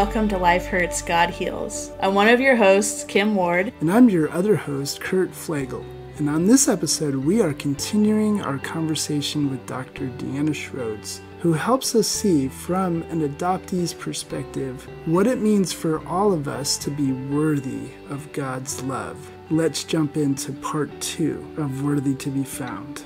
welcome to Life Hurts, God Heals. I'm one of your hosts, Kim Ward. And I'm your other host, Kurt Flagel. And on this episode, we are continuing our conversation with Dr. Deanna Shrodes, who helps us see from an adoptee's perspective what it means for all of us to be worthy of God's love. Let's jump into part 2 of Worthy to be Found.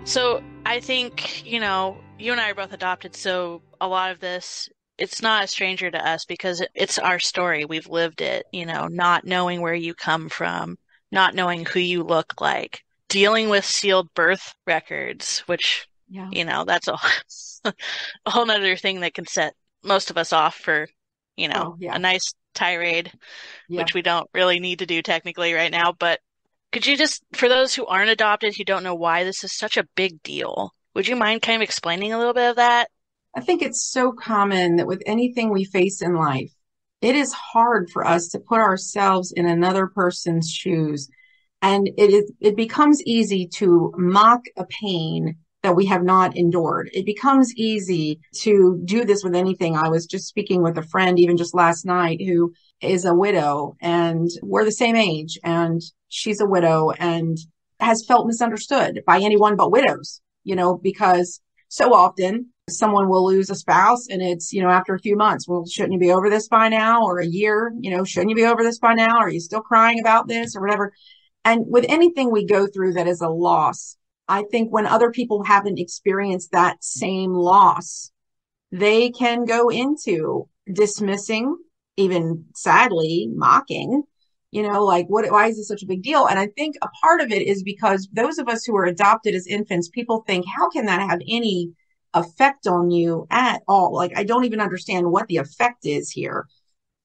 So I think, you and I are both adopted, so a lot of this, it's not a stranger to us because it's our story. We've lived it, not knowing where you come from, not knowing who you look like, dealing with sealed birth records, which, that's a whole nother thing that can set most of us off for, a nice tirade, which we don't really need to do technically right now. But could you just, for those who aren't adopted, who don't know why this is such a big deal, would you mind kind of explaining a little bit of that? I think it's so common that with anything we face in life, it is hard for us to put ourselves in another person's shoes. And it becomes easy to mock a pain that we have not endured. It becomes easy to do this with anything. I was just speaking with a friend, even just last night, who is a widow, and we're the same age, and she's a widow and has felt misunderstood by anyone but widows, because so often someone will lose a spouse and it's, after a few months, well, shouldn't you be over this by now? Or a year, shouldn't you be over this by now? Are you still crying about this or whatever? And with anything we go through that is a loss, I think when other people haven't experienced that same loss, they can go into dismissing, even sadly mocking, why is this such a big deal? And I think a part of it is because those of us who are adopted as infants, people think, how can that have any effect on you at all? Like, I don't even understand what the effect is here.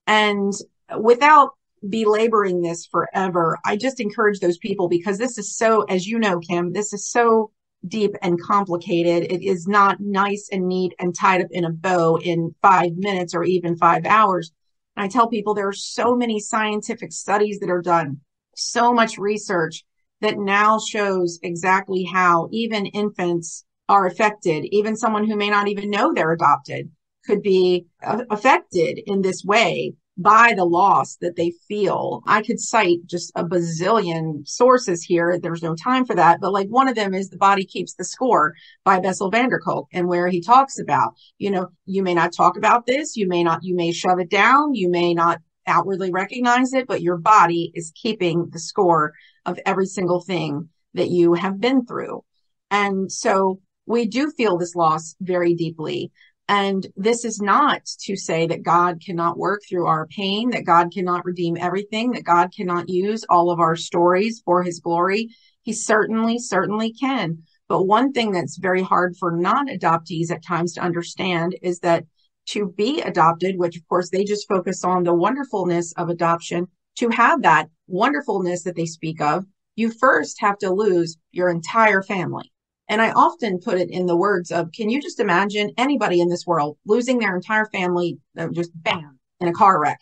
And without belaboring this forever, I just encourage those people, because this is so, as you know, Kim, this is so deep and complicated. It is not nice and neat and tied up in a bow in 5 minutes or even 5 hours. And I tell people there are so many scientific studies that are done, so much research that now shows exactly how even infants are affected. Even someone who may not even know they're adopted could be affected in this way by the loss that they feel. I could cite just a bazillion sources here. There's no time for that. But one of them is The Body Keeps the Score by Bessel van der Kolk, and where he talks about, you may not talk about this. You may shove it down. You may not outwardly recognize it, but your body is keeping the score of every single thing that you have been through. And so we do feel this loss very deeply. And this is not to say that God cannot work through our pain, that God cannot redeem everything, that God cannot use all of our stories for his glory. He certainly can. But one thing that's very hard for non-adoptees at times to understand is that to be adopted, which of course they just focus on the wonderfulness of adoption, to have that wonderfulness that they speak of, you first have to lose your entire family. And I often put it in the words of, can you just imagine anybody in this world losing their entire family, just bam, in a car wreck?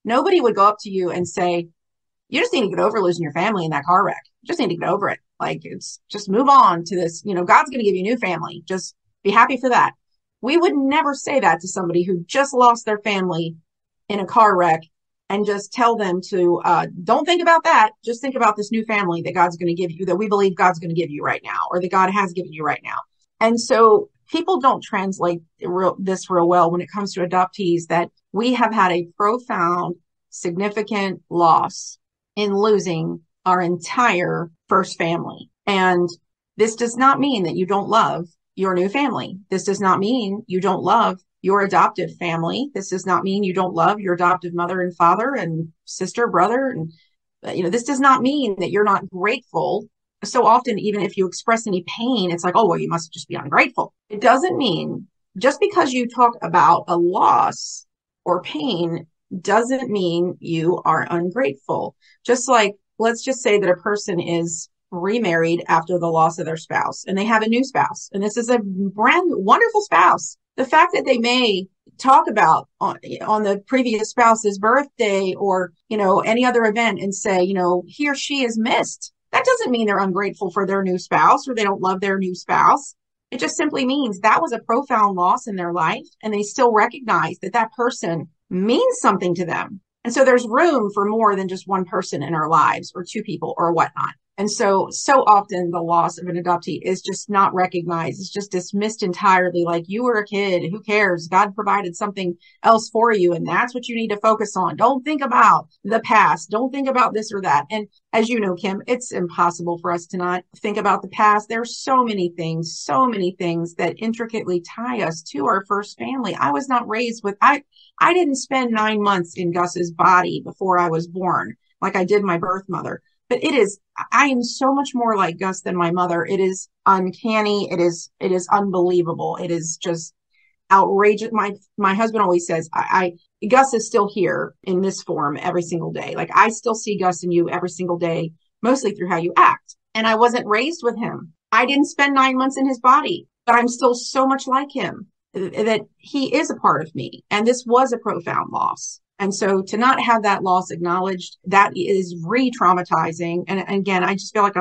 Nobody would go up to you and say, you just need to get over losing your family in that car wreck. You just need to get over it. It's just move on to this. God's going to give you a new family. Just be happy for that. We would never say that to somebody who just lost their family in a car wreck and just tell them to, don't think about that. Just think about this new family that God's going to give you, that we believe God's going to give you right now, or that God has given you right now. And so people don't translate this real well when it comes to adoptees, that we have had a profound, significant loss in losing our entire first family. And this does not mean that you don't love your new family. This does not mean you don't love your adoptive family. This does not mean you don't love your adoptive mother and father and sister, brother. And, this does not mean that you're not grateful. So often, even if you express any pain, it's like, oh, well, you must just be ungrateful. It doesn't mean, just because you talk about a loss or pain doesn't mean you are ungrateful. Just like, let's just say that a person is remarried after the loss of their spouse and they have a new spouse, and this is a brand new, wonderful spouse. The fact that they may talk about on the previous spouse's birthday or, any other event and say, he or she is missed, that doesn't mean they're ungrateful for their new spouse or they don't love their new spouse. It just simply means that was a profound loss in their life, and they still recognize that that person means something to them. And so there's room for more than just one person in our lives or two people or whatnot. And so often the loss of an adoptee is just not recognized. It's just dismissed entirely. Like, you were a kid. Who cares? God provided something else for you. And that's what you need to focus on. Don't think about the past. Don't think about this or that. And as you know, Kim, it's impossible for us to not think about the past. There's so many things that intricately tie us to our first family. I was not raised with, I didn't spend 9 months in Gus's body before I was born, like I did my birth mother. But I am so much more like Gus than my mother. It is uncanny. It is unbelievable. It is just outrageous. My husband always says, Gus is still here in this form every single day. Like, I still see Gus in you every single day, mostly through how you act. And I wasn't raised with him. I didn't spend 9 months in his body, but I'm still so much like him that he is a part of me. And this was a profound loss. And so to not have that loss acknowledged, that is re-traumatizing. And again, I just feel like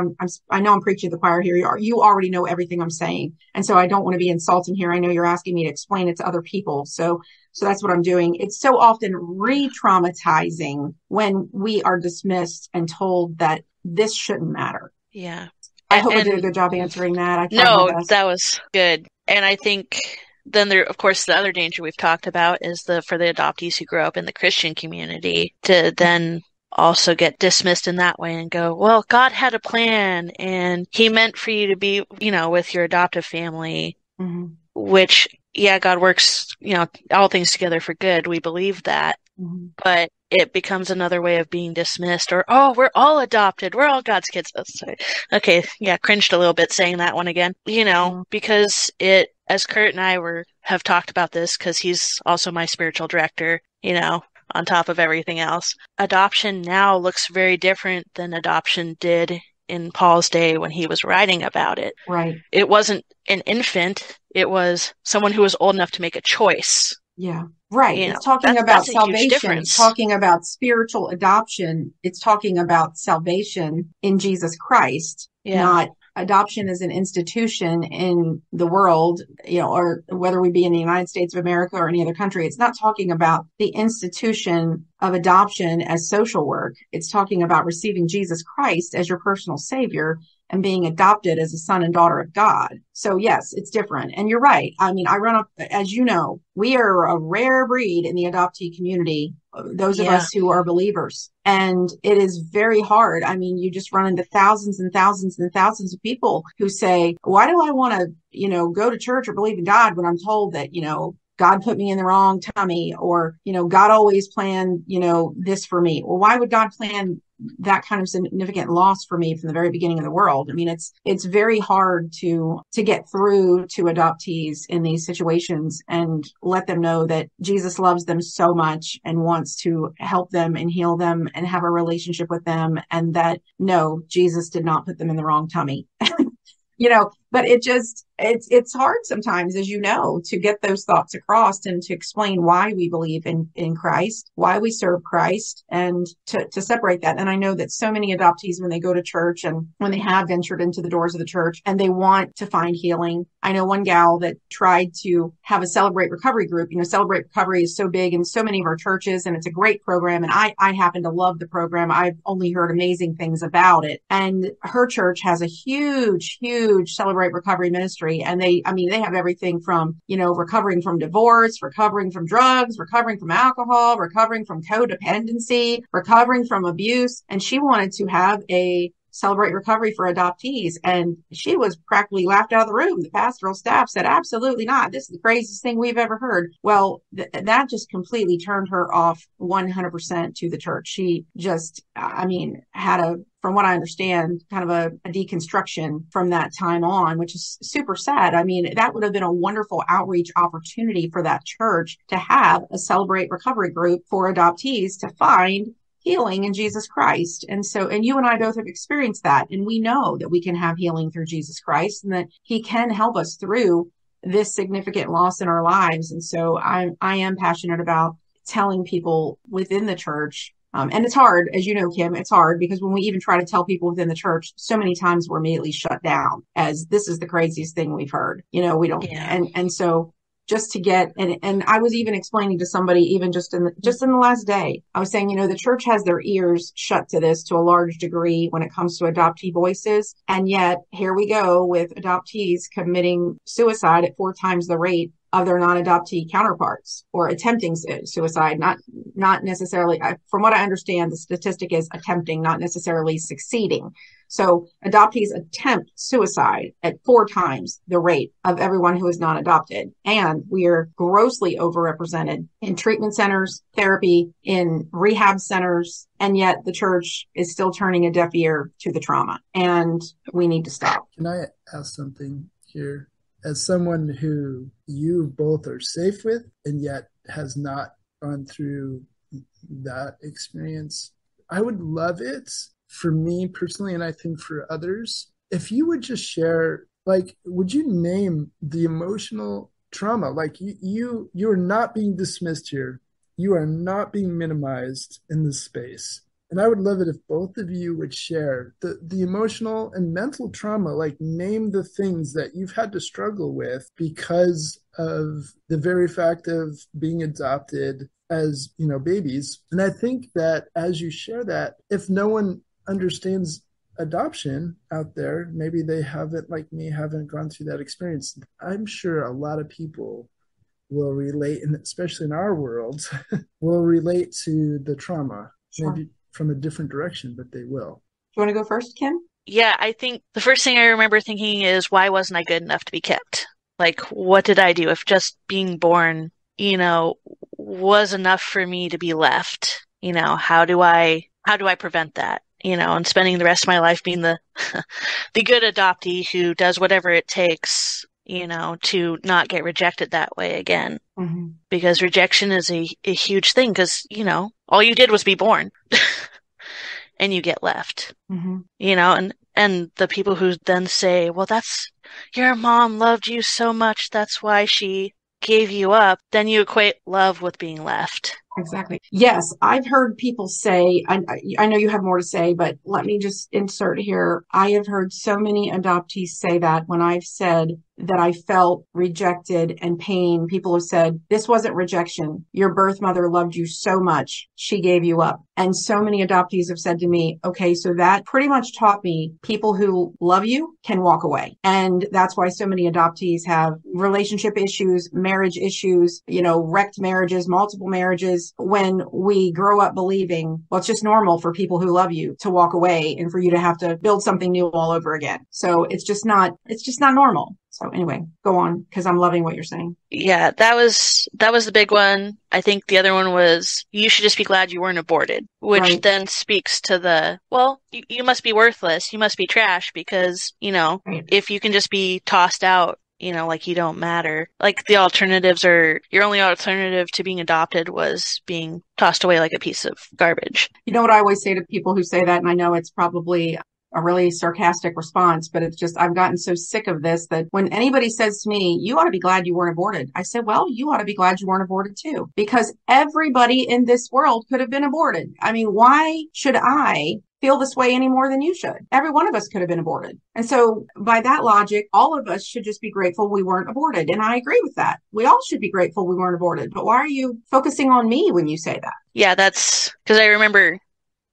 I know I'm preaching to the choir here. You already know everything I'm saying. And so I don't want to be insulting here. I know you're asking me to explain it to other people. So that's what I'm doing. It's so often re-traumatizing when we are dismissed and told that this shouldn't matter. Yeah. I hope I did a good job answering that. I tried my best. That was good. And I think then there, of course, the other danger we've talked about is for the adoptees who grow up in the Christian community to then also get dismissed in that way and go, well, God had a plan and he meant for you to be, with your adoptive family, mm-hmm. which, yeah, God works, all things together for good. We believe that. Mm-hmm. But it becomes another way of being dismissed, or, oh, we're all adopted. We're all God's kids. Oh, sorry. Okay. Yeah. Cringed a little bit saying that one again, because as Kurt and I have talked about this, because he's also my spiritual director, on top of everything else. Adoption now looks very different than adoption did in Paul's day when he was writing about it. Right. It wasn't an infant. It was someone who was old enough to make a choice. Yeah. Right. It's talking about salvation. It's talking about spiritual adoption. It's talking about salvation in Jesus Christ, not adoption as an institution in the world, or whether we be in the United States of America or any other country. It's not talking about the institution of adoption as social work. It's talking about receiving Jesus Christ as your personal savior and being adopted as a son and daughter of God. So yes, it's different. And you're right. I mean, I run up, as you know, we are a rare breed in the adoptee community, those of us who are believers. And it is very hard. I mean, you just run into thousands and thousands and thousands of people who say, why do I want to, go to church or believe in God when I'm told that, God put me in the wrong tummy, or, God always planned, this for me. Well, why would God plan that kind of significant loss for me from the very beginning of the world? I mean, it's very hard to get through to adoptees in these situations and let them know that Jesus loves them so much and wants to help them and heal them and have a relationship with them. And that, no, Jesus did not put them in the wrong tummy. But it's hard sometimes, as you know, to get those thoughts across and to explain why we believe in Christ, why we serve Christ, and to separate that. And I know that so many adoptees, when they go to church and when they have ventured into the doors of the church and they want to find healing. I know one gal that tried to have a Celebrate Recovery group. Celebrate Recovery is so big in so many of our churches, and it's a great program. And I happen to love the program. I've only heard amazing things about it. And her church has a huge Celebrate Recovery ministry. And they have everything from, recovering from divorce, recovering from drugs, recovering from alcohol, recovering from codependency, recovering from abuse. And she wanted to have a Celebrate Recovery for adoptees. And she was practically laughed out of the room. The pastoral staff said, absolutely not. This is the craziest thing we've ever heard. Well, that just completely turned her off 100% to the church. She just, had from what I understand, kind of a deconstruction from that time on, which is super sad. I mean, that would have been a wonderful outreach opportunity for that church to have a Celebrate Recovery group for adoptees to find healing in Jesus Christ. And you and I both have experienced that. And we know that we can have healing through Jesus Christ and that he can help us through this significant loss in our lives. And so I am passionate about telling people within the church. And it's hard, as you know, Kim, it's hard because when we even try to tell people within the church, so many times we're immediately shut down as this is the craziest thing we've heard. We don't. Yeah. And so just to get, and I was even explaining to somebody, even just in the last day, I was saying, the church has their ears shut to this to a large degree when it comes to adoptee voices. And yet here we go with adoptees committing suicide at 4 times the rate of their non-adoptee counterparts, or attempting suicide, not necessarily, from what I understand, the statistic is attempting, not necessarily succeeding. So adoptees attempt suicide at 4 times the rate of everyone who is non-adopted. And we are grossly overrepresented in treatment centers, therapy, in rehab centers. And yet the church is still turning a deaf ear to the trauma. And we need to stop. Can I ask something here? As someone who you both are safe with and yet has not gone through that experience, I would love it for me personally, and I think for others, if you would just share, like, would you name the emotional trauma? Like you are not being dismissed here. You are not being minimized in this space. And I would love it if both of you would share the emotional and mental trauma, like name the things that you've had to struggle with because of the very fact of being adopted as, babies. And I think that as you share that, if no one understands adoption out there, maybe they haven't, like me, haven't gone through that experience, I'm sure a lot of people will relate, and especially in our world, will relate to the trauma. Sure. Maybe from a different direction, but they will. Do you want to go first, Kim? Yeah, I think the first thing I remember thinking is, why wasn't I good enough to be kept? Like, what did I do? If just being born, was enough for me to be left, how do I prevent that? And spending the rest of my life being the the good adoptee who does whatever it takes, to not get rejected that way again. Mm-hmm. Because rejection is a huge thing, because, all you did was be born and you get left, mm-hmm. And the people who then say, well, your mom loved you so much, that's why she gave you up. Then you equate love with being left. Exactly. Yes, I've heard people say, I know you have more to say, but let me just insert here. I have heard so many adoptees say that when I've said that I felt rejected and pain, people have said, this wasn't rejection. Your birth mother loved you so much, she gave you up. And so many adoptees have said to me, okay, so that pretty much taught me people who love you can walk away. And that's why so many adoptees have relationship issues, marriage issues, wrecked marriages, multiple marriages, when we grow up believing, well, it's just normal for people who love you to walk away and for you to have to build something new all over again. So it's just not normal. So anyway, go on, because I'm loving what you're saying. Yeah, that was the big one. I think the other one was, you should just be glad you weren't aborted, which Right. then speaks to you must be worthless. You must be trash because, Right. if you can just be tossed out, like you don't matter. Like the alternatives your only alternative to being adopted was being tossed away like a piece of garbage. You know what I always say to people who say that, and I know it's probably a really sarcastic response, but it's just, I've gotten so sick of this that when anybody says to me, you ought to be glad you weren't aborted, I said, well, you ought to be glad you weren't aborted too, because everybody in this world could have been aborted. I mean, why should I feel this way any more than you should? Every one of us could have been aborted. And so by that logic, all of us should just be grateful we weren't aborted. And I agree with that. We all should be grateful we weren't aborted. But why are you focusing on me when you say that? Yeah, that's because I remember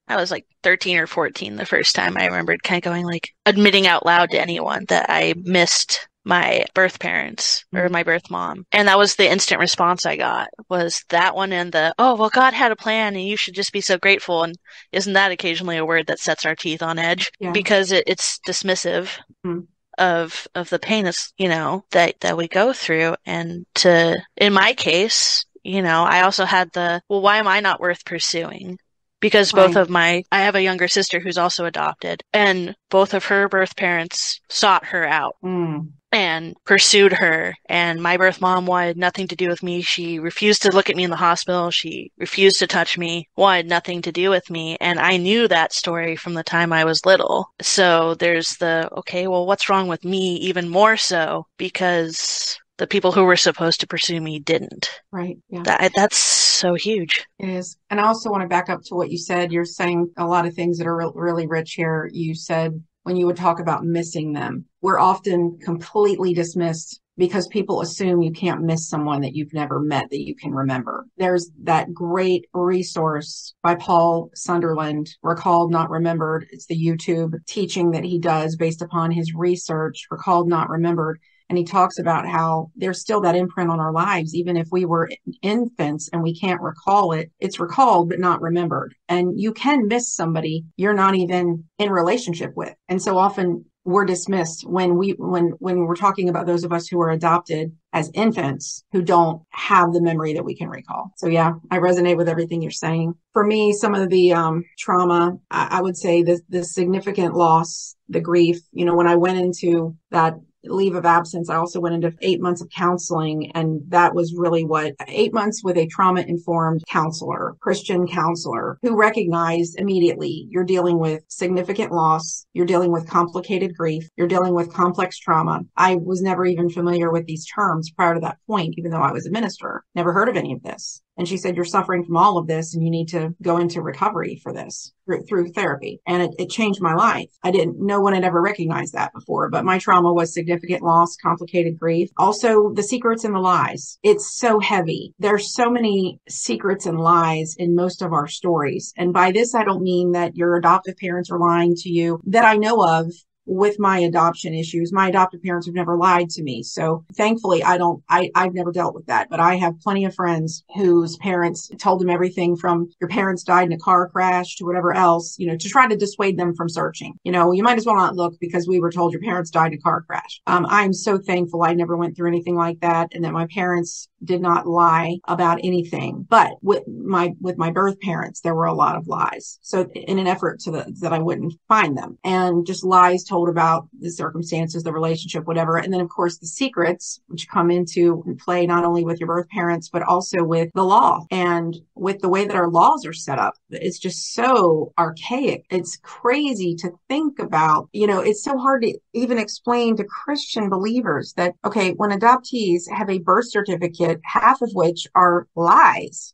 I was like 13 or 14 the first time I remembered kind of going, like, admitting out loud to anyone that I missed my birth parents or my birth mom. And that was the instant response I got, was that one and oh, well, God had a plan and you should just be so grateful. And isn't that occasionally a word that sets our teeth on edge? Yeah. Because it's dismissive of the pain, that we go through. And in my case, I also had well, why am I not worth pursuing? Because I have a younger sister who's also adopted, and both of her birth parents sought her out and pursued her. And my birth mom wanted nothing to do with me. She refused to look at me in the hospital. She refused to touch me, wanted nothing to do with me. And I knew that story from the time I was little. So there's okay, well, what's wrong with me? Even more so because the people who were supposed to pursue me didn't. Right. Yeah. That's so huge. It is. And I also want to back up to what you said. You're saying a lot of things that are really rich here. You said when you would talk about missing them, we're often completely dismissed because people assume you can't miss someone that you've never met that you can remember. There's that great resource by Paul Sunderland, Recalled Not Remembered. It's the YouTube teaching that he does based upon his research, Recalled Not Remembered. And he talks about how there's still that imprint on our lives. Even if we were infants and we can't recall it, it's recalled, but not remembered. And you can miss somebody you're not even in relationship with. And so often we're dismissed when we're talking about those of us who are adopted as infants who don't have the memory that we can recall. So yeah, I resonate with everything you're saying. For me, some of the trauma, I would say the significant loss, the grief, when I went into that leave of absence, I also went into 8 months of counseling. And that was really 8 months with a trauma-informed counselor, Christian counselor, who recognized immediately you're dealing with significant loss, you're dealing with complicated grief, you're dealing with complex trauma. I was never even familiar with these terms prior to that point, even though I was a minister, never heard of any of this. And she said, you're suffering from all of this and you need to go into recovery for this through therapy. And it changed my life. No one had ever recognized that before, but my trauma was significant loss, complicated grief. Also the secrets and the lies. It's so heavy. There's so many secrets and lies in most of our stories. And by this, I don't mean that your adoptive parents are lying to you that I know of. With my adoption issues, my adoptive parents have never lied to me. So thankfully I've never dealt with that, but I have plenty of friends whose parents told them everything from your parents died in a car crash to whatever else, to try to dissuade them from searching. You might as well not look because we were told your parents died in a car crash. I'm so thankful I never went through anything like that and that my parents did not lie about anything. But with my birth parents, there were a lot of lies. So in an effort that I wouldn't find them, and just lies told about the circumstances, the relationship, whatever. And then of course the secrets, which come into play not only with your birth parents, but also with the law and with the way that our laws are set up. It's just so archaic. It's crazy to think about, it's so hard to even explain to Christian believers that, okay, when adoptees have a birth certificate, half of which are lies,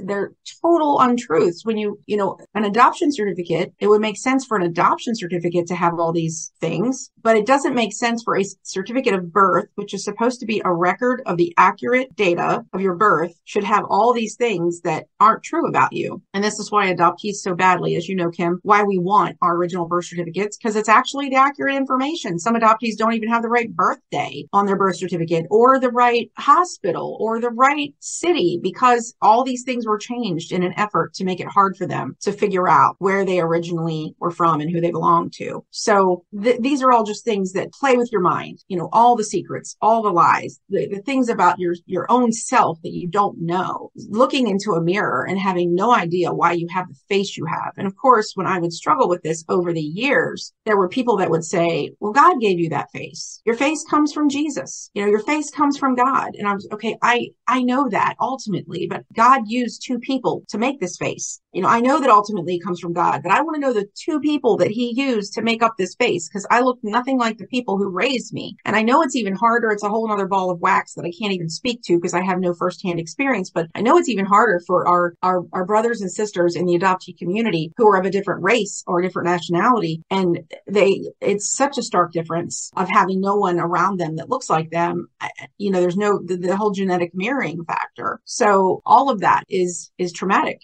they're total untruths. When an adoption certificate, it would make sense for an adoption certificate to have all these things, but it doesn't make sense for a certificate of birth, which is supposed to be a record of the accurate data of your birth, should have all these things that aren't true about you. And this is why adoptees so badly, as you know, Kim, why we want our original birth certificates, because it's actually the accurate information. Some adoptees don't even have the right birthday on their birth certificate or the right hospital or the right city, because all these things were changed in an effort to make it hard for them to figure out where they originally were from and who they belonged to. So these are all just things that play with your mind, all the secrets, all the lies, the things about your own self that you don't know, looking into a mirror and having no idea why you have the face you have. And of course, when I would struggle with this over the years, there were people that would say, well, God gave you that face. Your face comes from Jesus. Your face comes from God. And I was, okay, I know that ultimately, but God used two people to make this face. I know that ultimately it comes from God, but I want to know the two people that he used to make up this face, because I look nothing like the people who raised me. And I know it's even harder. It's a whole other ball of wax that I can't even speak to because I have no firsthand experience, but I know it's even harder for our brothers and sisters in the adoptee community who are of a different race or a different nationality. And it's such a stark difference of having no one around them that looks like them. There's the whole genetic mirroring factor. So all of that is traumatic,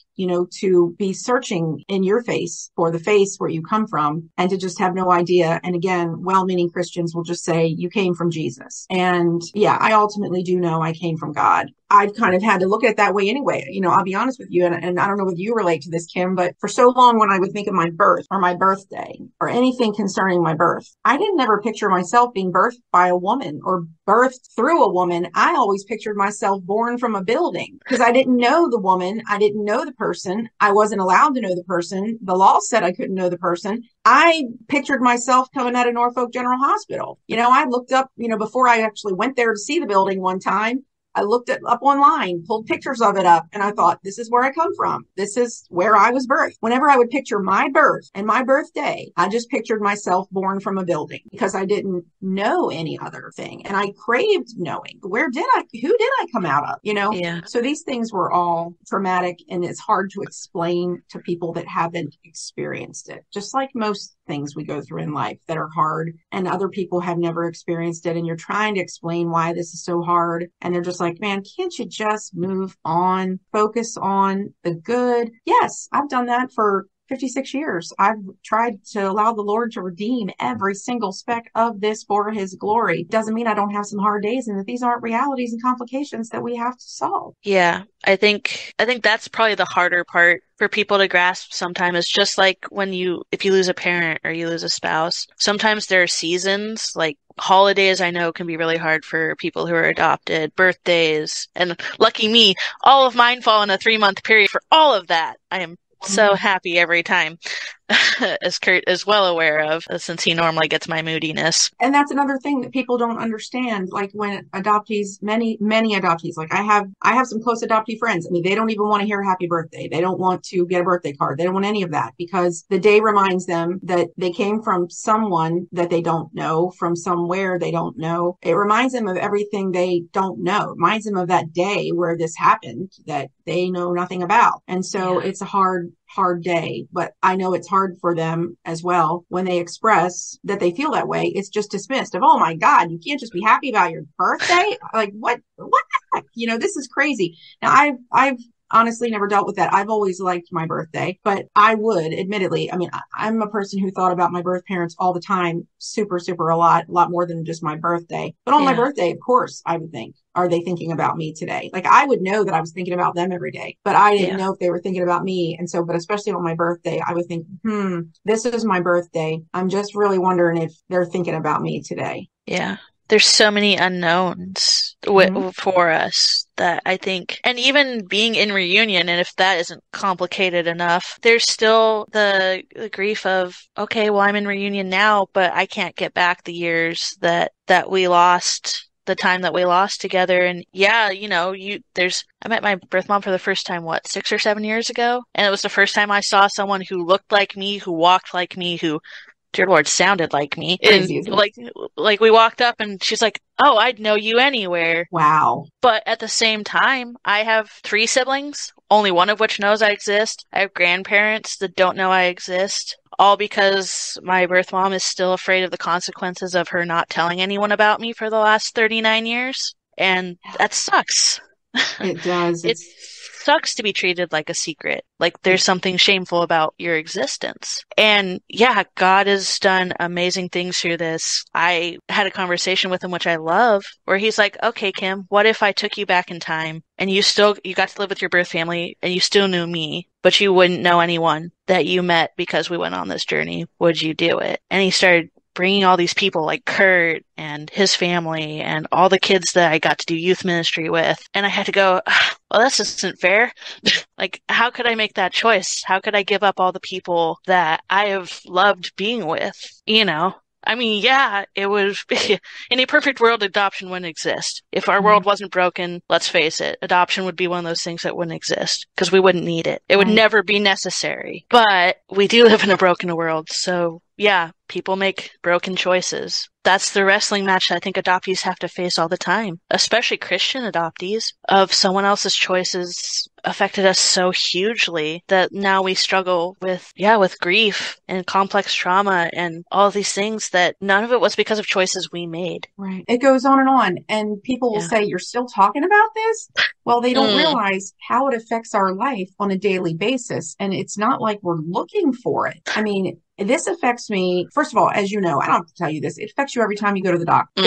to be searching in your face for the face where you come from and to just have no idea. And again, well-meaning Christians will just say you came from Jesus. And yeah, I ultimately do know I came from God. I've kind of had to look at it that way anyway. I'll be honest with you, and I don't know whether you relate to this, Kim, but for so long when I would think of my birth or my birthday or anything concerning my birth, I didn't ever picture myself being birthed by a woman or birthed through a woman. I always pictured myself born from a building because I didn't know the woman. I didn't know the person. I wasn't allowed to know the person. The law said I couldn't know the person. I pictured myself coming out of Norfolk General Hospital. I looked up, before I actually went there to see the building one time, I looked it up online, pulled pictures of it up, and I thought, this is where I come from. This is where I was birthed. Whenever I would picture my birth and my birthday, I just pictured myself born from a building because I didn't know any other thing. And I craved knowing who did I come out of, Yeah. So these things were all traumatic, and it's hard to explain to people that haven't experienced it. Just like most things we go through in life that are hard, and other people have never experienced it, and you're trying to explain why this is so hard, and they're just like, man, can't you just move on, focus on the good? Yes, I've done that for 56 years. I've tried to allow the Lord to redeem every single speck of this for his glory. Doesn't mean I don't have some hard days and that these aren't realities and complications that we have to solve. Yeah, I think that's probably the harder part for people to grasp sometimes. It's just like if you lose a parent or you lose a spouse, sometimes there are seasons, like holidays I know can be really hard for people who are adopted, birthdays, and lucky me, all of mine fall in a 3-month period for all of that. I am so happy every time, as Kurt is well aware of, since he normally gets my moodiness. And that's another thing that people don't understand. Like when adoptees, many adoptees, like I have some close adoptee friends. I mean, they don't even want to hear happy birthday. They don't want to get a birthday card. They don't want any of that, because the day reminds them that they came from someone that they don't know, from somewhere they don't know. It reminds them of everything they don't know. It reminds them of that day where this happened that they know nothing about. And so it's a hard day, but I know it's hard for them as well. When they express that they feel that way, it's just dismissed of, oh my God, you can't just be happy about your birthday. Like what the heck? This is crazy. Now I've honestly never dealt with that. I've always liked my birthday, but I would admittedly, I mean, I'm a person who thought about my birth parents all the time, super, super a lot more than just my birthday. But on my birthday, of course, I would think, are they thinking about me today? Like I would know that I was thinking about them every day, but I didn't know if they were thinking about me. And so, but especially on my birthday, I would think, this is my birthday. I'm just really wondering if they're thinking about me today. Yeah. There's so many unknowns for us that I think, and even being in reunion, and if that isn't complicated enough, there's still the grief of, okay, well, I'm in reunion now, but I can't get back the years that we lost, the time that we lost together. And yeah, I met my birth mom for the first time, 6 or 7 years ago? And it was the first time I saw someone who looked like me, who walked like me, who, dear Lord, sounded like me. Crazy, and like we walked up and she's like, oh, I'd know you anywhere. Wow. But at the same time, I have 3 siblings, only one of which knows I exist. I have grandparents that don't know I exist, all because my birth mom is still afraid of the consequences of her not telling anyone about me for the last 39 years. And that sucks. It does. It sucks to be treated like a secret. Like there's something shameful about your existence. And yeah, God has done amazing things through this. I had a conversation with him, which I love, where he's like, okay, Kim, what if I took you back in time and you got to live with your birth family and you still knew me, but you wouldn't know anyone that you met because we went on this journey? Would you do it? And he started bringing all these people like Kurt and his family and all the kids that I got to do youth ministry with. And I had to go, well, this isn't fair. Like, how could I make that choice? How could I give up all the people that I have loved being with? I mean, yeah, it was in a perfect world, adoption wouldn't exist. If our world wasn't broken, let's face it, adoption would be one of those things that wouldn't exist because we wouldn't need it. It would never be necessary. But we do live in a broken world. So yeah, people make broken choices. That's the wrestling match that I think adoptees have to face all the time, especially Christian adoptees, of someone else's choices affected us so hugely that now we struggle with grief and complex trauma and all these things that none of it was because of choices we made. Right. It goes on. And people will say, you're still talking about this? Well, they don't realize how it affects our life on a daily basis. And it's not like we're looking for it. I mean, this affects me, first of all, as you know, I don't have to tell you this, it affects you every time you go to the doctor.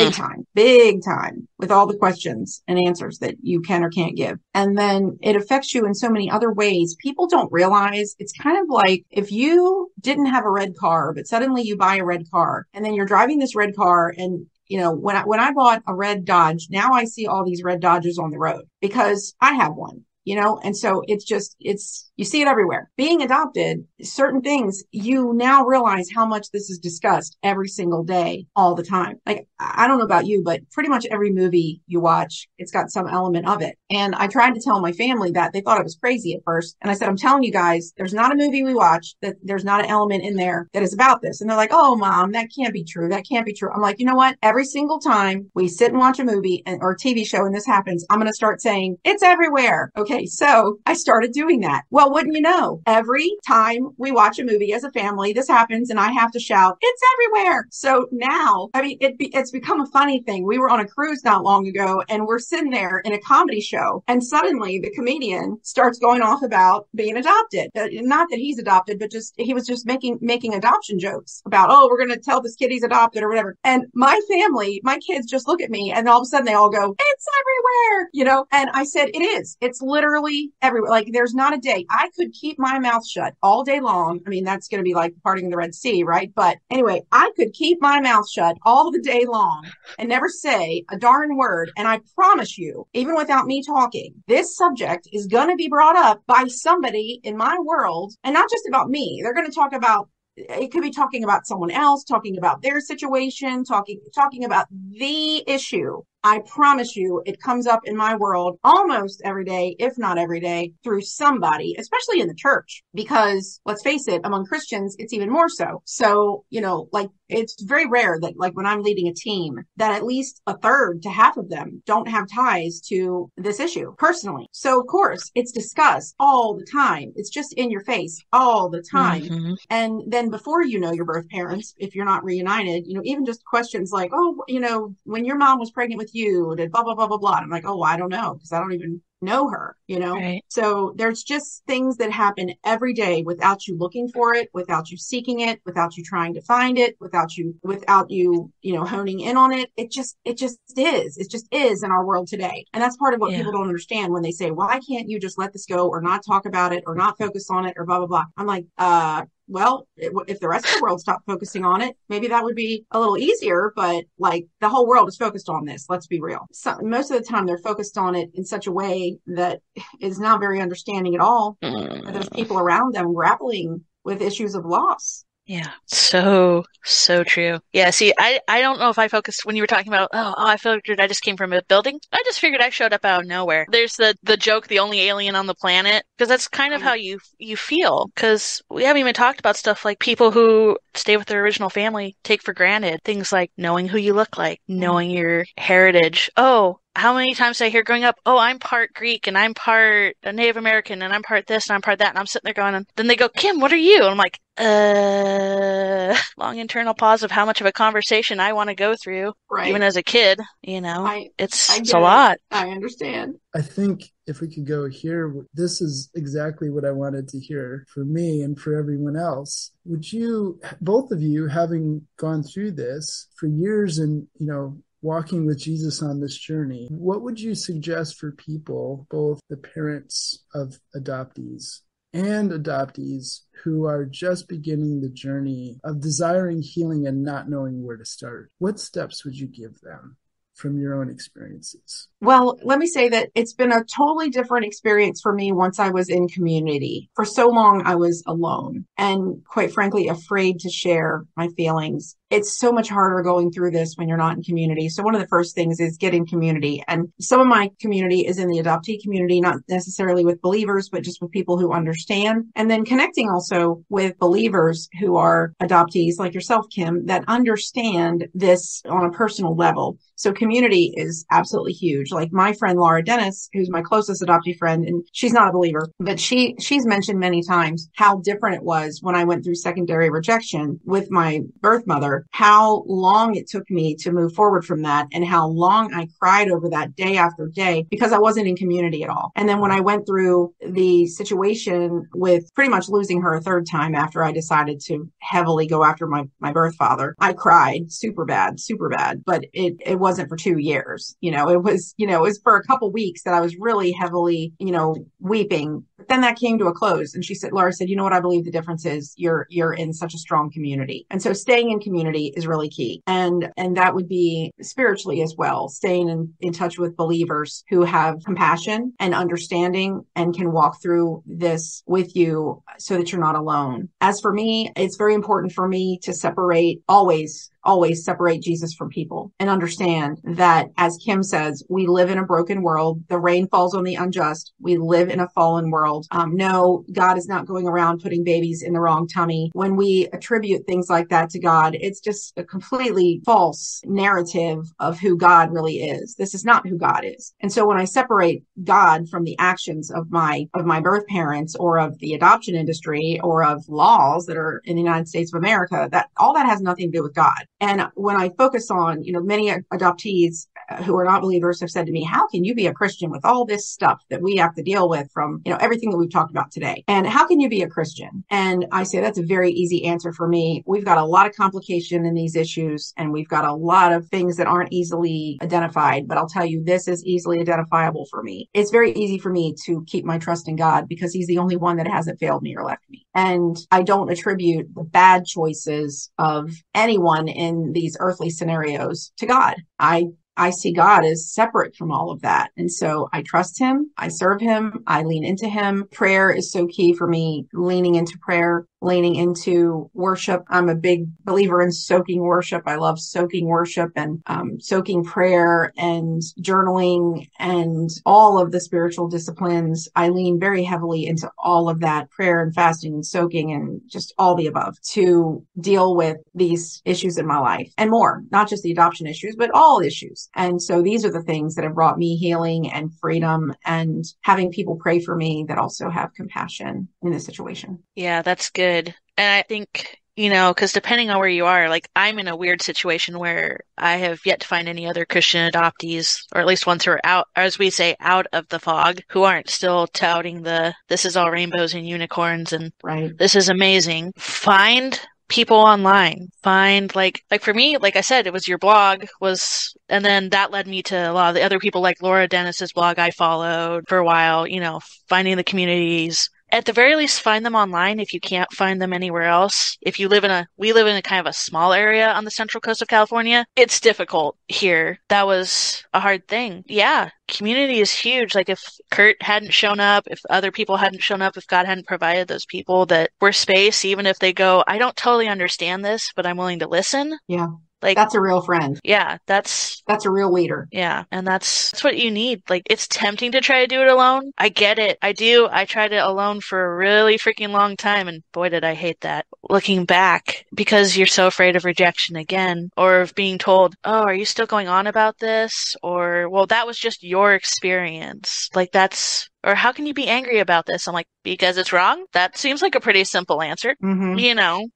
Big time, with all the questions and answers that you can or can't give. And then it affects you in so many other ways. People don't realize it's kind of like if you didn't have a red car, but suddenly you buy a red car and then you're driving this red car and when I bought a red Dodge, now I see all these red Dodges on the road because I have one. And so it's You see it everywhere. Being adopted, certain things, you now realize how much this is discussed every single day, all the time. Like, I don't know about you, but pretty much every movie you watch, it's got some element of it. And I tried to tell my family that. They thought I was crazy at first. And I said, I'm telling you guys, there's not a movie we watch that there's not an element in there that is about this. And they're like, oh, Mom, that can't be true. That can't be true. I'm like, you know what? Every single time we sit and watch a movie or TV show and this happens, I'm going to start saying, it's everywhere. Okay. So I started doing that. Well, wouldn't you know, every time we watch a movie as a family, this happens and I have to shout, it's everywhere. So now, I mean, it's become a funny thing. We were on a cruise not long ago and we're sitting there in a comedy show and suddenly the comedian starts going off about being adopted. Not that he's adopted, but he was just making adoption jokes about, oh, we're going to tell this kid he's adopted or whatever. And my family, my kids just look at me and all of a sudden they all go, it's everywhere, you know? And I said, it is. It's literally everywhere. Like there's not a day. I could keep my mouth shut all day long. I mean, that's going to be like parting of the Red Sea, right? But anyway, I could keep my mouth shut all the day long and never say a darn word. And I promise you, even without me talking, this subject is going to be brought up by somebody in my world, and not just about me. They're going to talk about, it could be talking about someone else, talking about their situation, talking about the issue. I promise you, it comes up in my world almost every day, if not every day, through somebody, especially in the church, because let's face it, among Christians, it's even more so. So, you know, like it's very rare that like when I'm leading a team, that at least a third to half of them don't have ties to this issue personally. So of course it's discussed all the time. It's just in your face all the time. Mm-hmm. And then before you know your birth parents, if you're not reunited, you know, even just questions like, oh, you know, when your mom was pregnant with you, did blah, blah, blah, blah, blah. And I'm like, oh, I don't know, because I don't even know her, you know? Right. So there's just things that happen every day without you looking for it, without you seeking it, without you trying to find it, without you, you know, honing in on it. It just is. It just is in our world today. And that's part of what people don't understand when they say, why can't you just let this go or not talk about it or not focus on it or blah, blah, blah. I'm like, well, if the rest of the world stopped focusing on it, maybe that would be a little easier, but like the whole world is focused on this. Let's be real. So most of the time they're focused on it in such a way that is not very understanding at all. There's people around them grappling with issues of loss. Yeah, so true. Yeah, see, I don't know if I focused when you were talking about, I figured I just came from a building. I just figured I showed up out of nowhere. There's the joke, the only alien on the planet, because that's kind of how you feel, because we haven't even talked about stuff like people who stay with their original family take for granted. Things like knowing who you look like, knowing your heritage. Oh, how many times did I hear growing up, oh, I'm part Greek and I'm part Native American and I'm part this and I'm part that. And I'm sitting there going, and then they go, Kim, what are you? And I'm like, long internal pause of how much of a conversation I want to go through, right. Even as a kid, you know, it's a lot. I understand. I think if we could go here, this is exactly what I wanted to hear for me and for everyone else. Would you, both of you, having gone through this for years and, you know, walking with Jesus on this journey, what would you suggest for people, both the parents of adoptees and adoptees who are just beginning the journey of desiring healing and not knowing where to start? What steps would you give them from your own experiences? Well, let me say that it's been a totally different experience for me once I was in community. For so long, I was alone and quite frankly, afraid to share my feelings. It's so much harder going through this when you're not in community. So one of the first things is get in community. And some of my community is in the adoptee community, not necessarily with believers, but just with people who understand. And then connecting also with believers who are adoptees like yourself, Kim, that understand this on a personal level. So community is absolutely huge. Like my friend Laura Dennis, who's my closest adoptee friend, and she's not a believer, but she's mentioned many times how different it was when I went through secondary rejection with my birth mother, how long it took me to move forward from that and how long I cried over that day after day because I wasn't in community at all. And then when I went through the situation with pretty much losing her a third time after I decided to heavily go after my birth father, I cried super bad, but it wasn't for 2 years. It was for a couple weeks that I was really heavily, weeping then that came to a close. And Laura said, you know what I believe the difference is? You're in such a strong community. And so staying in community is really key. And that would be spiritually as well, staying in touch with believers who have compassion and understanding and can walk through this with you so that you're not alone. As for me, it's very important for me to separate, always separate Jesus from people and understand that, as Kim says, we live in a broken world. The rain falls on the unjust. We live in a fallen world. No, God is not going around putting babies in the wrong tummy. When we attribute things like that to God, it's just a completely false narrative of who God really is. This is not who God is. And so when I separate God from the actions of my birth parents or of the adoption industry or of laws that are in the United States of America, that all that has nothing to do with God. And when I focus on, many adoptees who are not believers have said to me, how can you be a Christian with all this stuff that we have to deal with from, everything that we've talked about today? And how can you be a Christian? And I say, that's a very easy answer for me. We've got a lot of complication in these issues, and we've got a lot of things that aren't easily identified. But I'll tell you, this is easily identifiable for me. It's very easy for me to keep my trust in God because he's the only one that hasn't failed me or left me. And I don't attribute the bad choices of anyone in these earthly scenarios to God. I see God as separate from all of that. And so I trust him. I serve him. I lean into him. Prayer is so key for me, leaning into prayer, leaning into worship. I'm a big believer in soaking worship. I love soaking worship and soaking prayer and journaling and all of the spiritual disciplines. I lean very heavily into all of that, prayer and fasting and soaking and just all the above, to deal with these issues in my life and more, not just the adoption issues, but all issues. And so these are the things that have brought me healing and freedom, and having people pray for me that also have compassion in this situation. Yeah, that's good. And I think, because depending on where you are, like I'm in a weird situation where I have yet to find any other Christian adoptees, or at least ones who are out, as we say, out of the fog, who aren't still touting this is all rainbows and unicorns and right. This is amazing. Find people online. Find like for me, like I said, it was your blog and then that led me to a lot of the other people, like Laura Dennis's blog I followed for a while, finding the communities. At the very least, find them online if you can't find them anywhere else. If we live in a kind of a small area on the central coast of California, it's difficult here. That was a hard thing. Yeah, community is huge. Like if Kurt hadn't shown up, if other people hadn't shown up, if God hadn't provided those people that were space, even if they go, I don't totally understand this, but I'm willing to listen. Yeah. Like that's a real friend. Yeah, that's a real leader. Yeah, and that's what you need. Like it's tempting to try to do it alone. I get it. I do. I tried it alone for a really freaking long time, and boy did I hate that. Looking back, because you're so afraid of rejection again, or of being told, "Oh, are you still going on about this?" Or, "Well, that was just your experience." Like or how can you be angry about this? I'm like, because it's wrong? That seems like a pretty simple answer,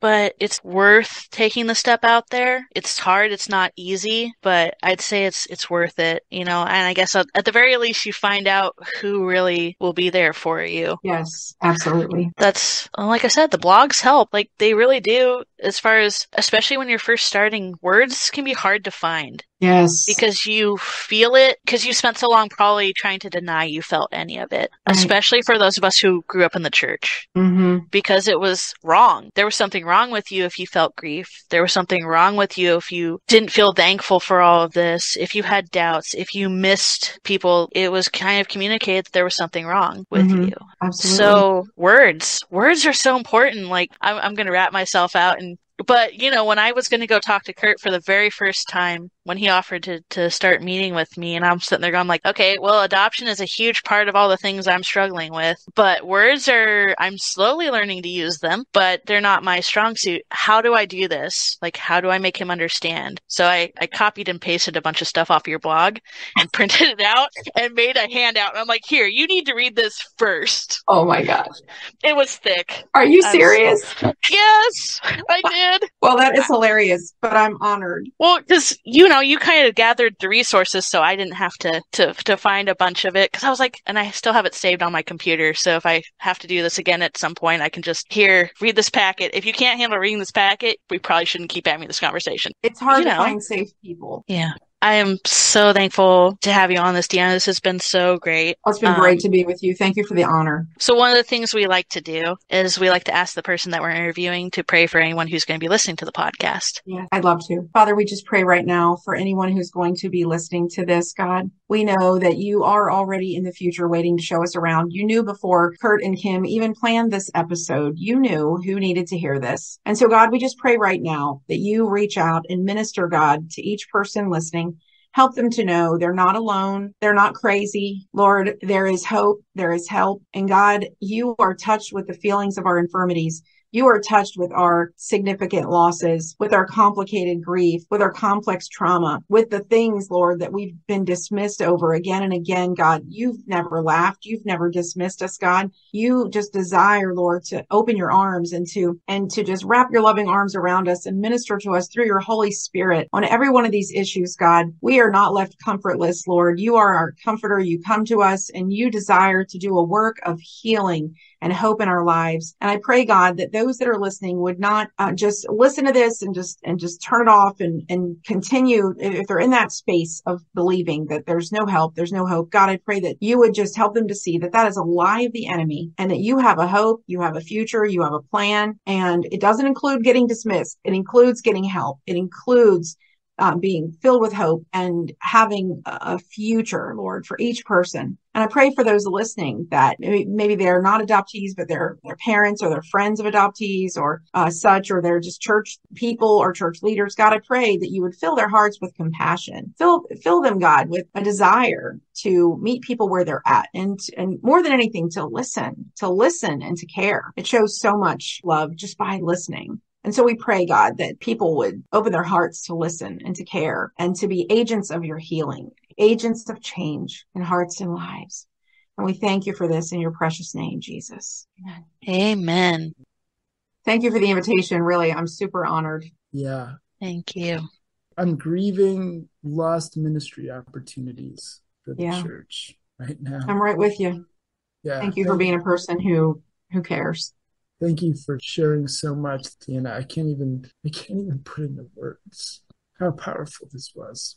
but it's worth taking the step out there. It's hard. It's not easy, but I'd say it's worth it, and I guess at the very least you find out who really will be there for you. Yes, absolutely. That's, like I said, the blogs help. Like they really do, as far as, especially when you're first starting, words can be hard to find. Yes. Because you feel it, because you spent so long probably trying to deny you felt any of it, right. Especially for those of us who grew up in the church, because it was wrong. There was something wrong with you if you felt grief. There was something wrong with you if you didn't feel thankful for all of this, if you had doubts, if you missed people. It was kind of communicated that there was something wrong with you. Absolutely. So words are so important. Like I'm going to wrap myself out but, when I was going to go talk to Kurt for the very first time, when he offered to start meeting with me, and I'm sitting there going like, okay, well, adoption is a huge part of all the things I'm struggling with, but I'm slowly learning to use them, but they're not my strong suit. How do I do this? Like, how do I make him understand? So I copied and pasted a bunch of stuff off your blog and printed it out and made a handout. And I'm like, here, you need to read this first. Oh my gosh. It was thick. Are you serious? Yes, I did. Well, that is hilarious, but I'm honored. Well, because, you kind of gathered the resources, so I didn't have to find a bunch of it. Because I was like, and I still have it saved on my computer, so if I have to do this again at some point, I can just, read this packet. If you can't handle reading this packet, we probably shouldn't keep having this conversation. It's hard to find safe people. Yeah. I am so thankful to have you on this, Deanna. This has been so great. Oh, it's been great to be with you. Thank you for the honor. So one of the things we like to do is we like to ask the person that we're interviewing to pray for anyone who's going to be listening to the podcast. Yeah, I'd love to. Father, we just pray right now for anyone who's going to be listening to this, God. We know that you are already in the future waiting to show us around. You knew before Kurt and Kim even planned this episode. You knew who needed to hear this. And so, God, we just pray right now that you reach out and minister, God, to each person listening. Help them to know they're not alone. They're not crazy. Lord, there is hope. There is help. And God, you are touched with the feelings of our infirmities. You are touched with our significant losses, with our complicated grief, with our complex trauma, with the things, Lord, that we've been dismissed over again and again. God, you've never laughed. You've never dismissed us, God. You just desire, Lord, to open your arms and to just wrap your loving arms around us and minister to us through your Holy Spirit on every one of these issues, God. We are not left comfortless, Lord. You are our comforter. You come to us and you desire to do a work of healing and hope in our lives. And I pray, God, that those that are listening would not just listen to this and just turn it off and continue, if they're in that space of believing that there's no help, there's no hope. God, I pray that you would just help them to see that that is a lie of the enemy and that you have a hope, you have a future, you have a plan. And it doesn't include getting dismissed. It includes getting help. It includes being filled with hope and having a future, Lord, for each person. And I pray for those listening that maybe they're not adoptees, but they're parents or they're friends of adoptees or such, or they're just church people or church leaders. God, I pray that you would fill their hearts with compassion. Fill them, God, with a desire to meet people where they're at and more than anything, to listen and to care. It shows so much love just by listening. And so we pray, God, that people would open their hearts to listen and to care and to be agents of your healing, agents of change in hearts and lives. And we thank you for this in your precious name, Jesus. Amen. Amen. Thank you for the invitation. Really, I'm super honored. Yeah. Thank you. I'm grieving lost ministry opportunities for the church right now. I'm right with you. Yeah. Thank you for being a person who cares. Thank you for sharing so much, Deanna. I can't even put into words how powerful this was.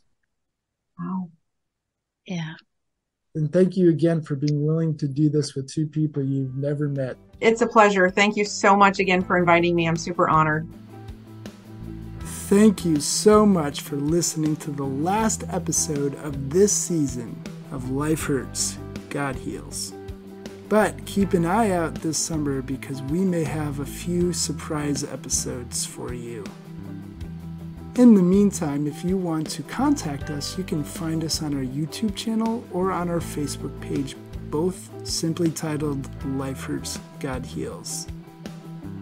Wow. Yeah. And thank you again for being willing to do this with two people you've never met. It's a pleasure. Thank you so much again for inviting me. I'm super honored. Thank you so much for listening to the last episode of this season of Life Hurts, God Heals. But keep an eye out this summer because we may have a few surprise episodes for you. In the meantime, if you want to contact us, you can find us on our YouTube channel or on our Facebook page, both simply titled Life Hurts, God Heals.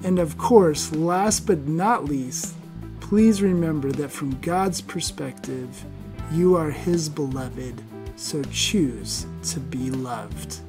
And of course, last but not least, please remember that from God's perspective, you are His beloved, so choose to be loved.